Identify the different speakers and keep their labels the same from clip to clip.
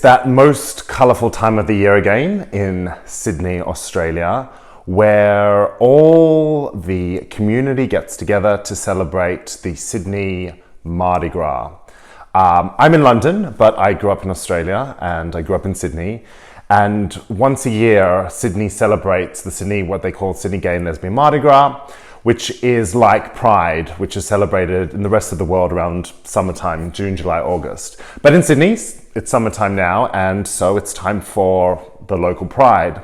Speaker 1: that most colourful time of the year again in Sydney, Australia, where all the community gets together to celebrate the Sydney Mardi Gras. I'm in London, but I grew up in Australia and I grew up in Sydney. And once a year, Sydney celebrates what they call Sydney Gay and Lesbian Mardi Gras, which is like Pride, which is celebrated in the rest of the world around summertime, June, July, August. But in Sydney, it's summertime now, and so it's time for the local Pride.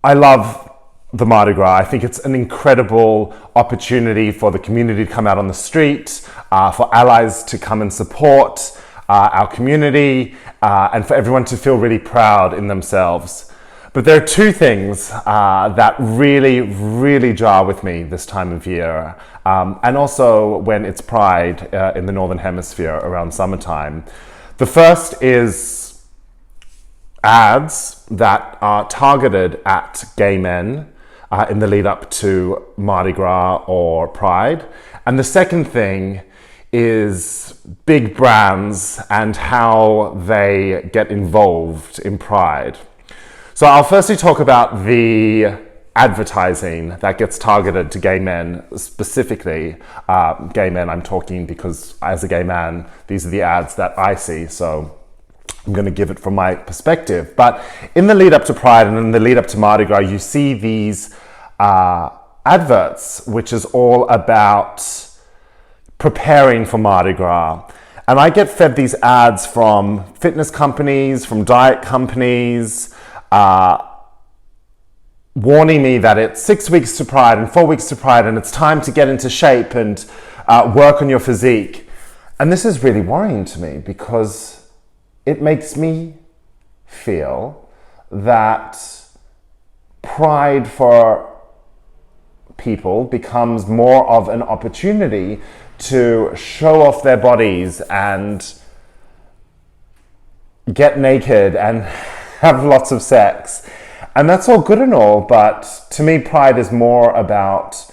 Speaker 1: I love the Mardi Gras. I think it's an incredible opportunity for the community to come out on the street, for allies to come and support our community, and for everyone to feel really proud in themselves. But there are two things that really, really jar with me this time of year, and also when it's Pride in the Northern Hemisphere around summertime. The first is ads that are targeted at gay men in the lead up to Mardi Gras or Pride. And the second thing is big brands and how they get involved in Pride. So I'll firstly talk about the advertising that gets targeted to gay men, specifically gay men. I'm talking because as a gay man, these are the ads that I see. So I'm going to give it from my perspective. But in the lead up to Pride and in the lead up to Mardi Gras, you see these adverts, which is all about preparing for Mardi Gras. And I get fed these ads from fitness companies, from diet companies, warning me that it's 6 weeks to Pride and 4 weeks to Pride and it's time to get into shape and work on your physique. And this is really worrying to me because it makes me feel that Pride for people becomes more of an opportunity to show off their bodies and get naked and have lots of sex. And that's all good and all, but to me, Pride is more about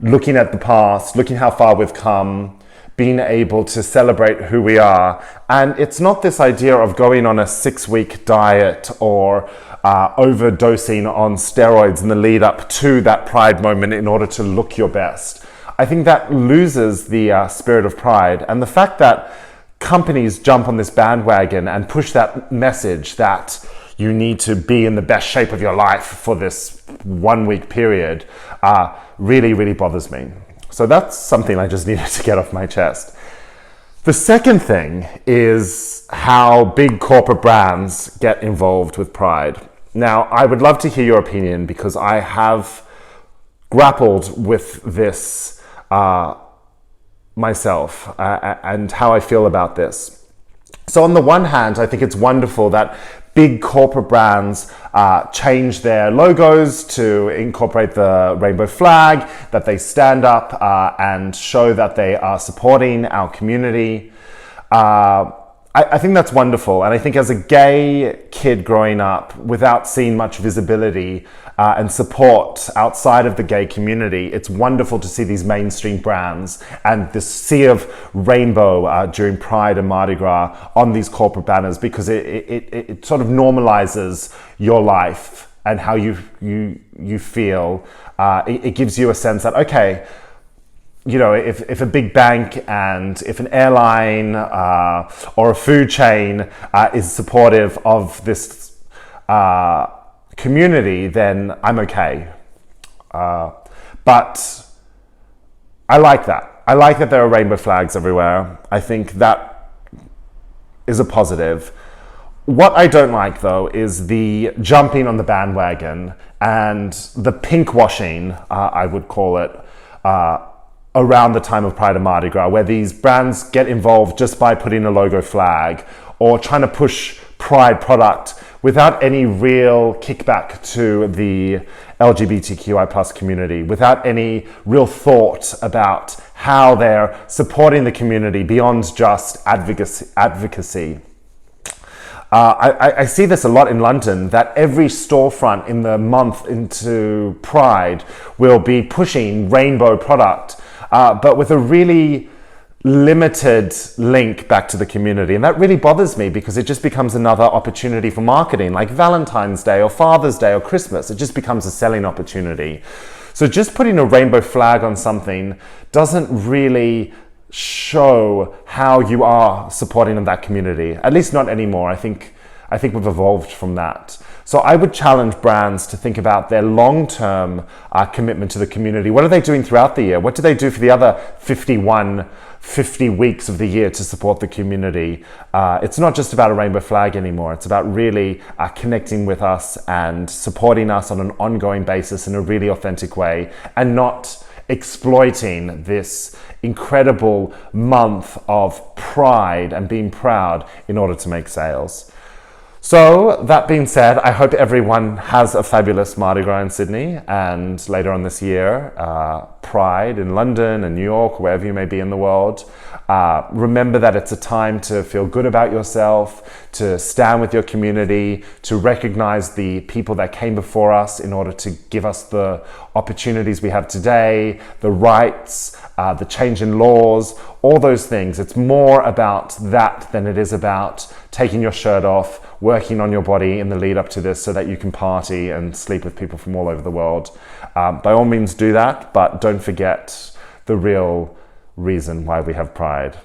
Speaker 1: looking at the past, looking how far we've come, being able to celebrate who we are. And it's not this idea of going on a 6-week diet or overdosing on steroids in the lead up to that Pride moment in order to look your best. I think that loses the spirit of Pride. And the fact that companies jump on this bandwagon and push that message that you need to be in the best shape of your life for this 1 week period really, really bothers me. So that's something I just needed to get off my chest. The second thing is how big corporate brands get involved with Pride. Now, I would love to hear your opinion because I have grappled with this myself and how I feel about this. So on the one hand, I think it's wonderful that big corporate brands change their logos to incorporate the rainbow flag, that they stand up and show that they are supporting our community. I think that's wonderful. And I think as a gay kid growing up without seeing much visibility and support outside of the gay community, it's wonderful to see these mainstream brands and this sea of rainbow during Pride and Mardi Gras on these corporate banners, because it sort of normalizes your life and how you feel. It gives you a sense that, okay, you know, if a big bank and if an airline or a food chain is supportive of this community, then I'm okay. But I like that. I like that there are rainbow flags everywhere. I think that is a positive. What I don't like, though, is the jumping on the bandwagon and the pink washing, I would call it, around the time of Pride and Mardi Gras, where these brands get involved just by putting a logo flag or trying to push Pride product without any real kickback to the LGBTQI plus community, without any real thought about how they're supporting the community beyond just advocacy. I see this a lot in London, that every storefront in the month into Pride will be pushing rainbow product, but with a really limited link back to the community. And that really bothers me because it just becomes another opportunity for marketing, like Valentine's Day or Father's Day or Christmas. It just becomes a selling opportunity. So just putting a rainbow flag on something doesn't really show how you are supporting that community, at least not anymore. I think we've evolved from that. So I would challenge brands to think about their long-term commitment to the community. What are they doing throughout the year? What do they do for the other 50 weeks of the year to support the community? It's not just about a rainbow flag anymore. It's about really connecting with us and supporting us on an ongoing basis in a really authentic way, and not exploiting this incredible month of pride and being proud in order to make sales. So that being said, I hope everyone has a fabulous Mardi Gras in Sydney, and later on this year, Pride in London and New York, wherever you may be in the world. Remember that it's a time to feel good about yourself, to stand with your community, to recognize the people that came before us in order to give us the opportunities we have today, the rights, the change in laws, all those things. It's more about that than it is about taking your shirt off, working on your body in the lead up to this so that you can party and sleep with people from all over the world. By all means do that, but don't forget the real reason why we have Pride.